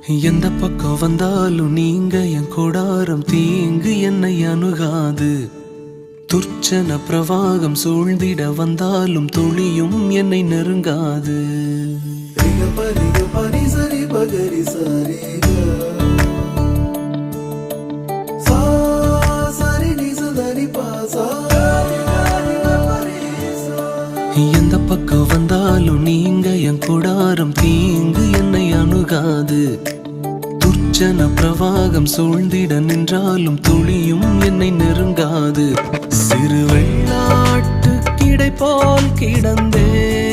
எந்த பக்கம் வந்தாலும் நீங்க என் கொடாரம் தீங்கு என்னை அணுகாது. துர்ச்சன பிரவாகம் சூழ்ந்திட வந்தாலும் துளியும் என்னை நெருங்காது. எந்த பக்கம் வந்தாலும் நீங்க என் கொடாரம் தீங்கு என்னை அணுகாது. துர்ச்சன பிரவாகம் சூழ்ந்திட நின்றாலும் துளியும் என்னை நெருங்காது. சிறு வெள்ளாட்டு கிடை போல் கிடந்தே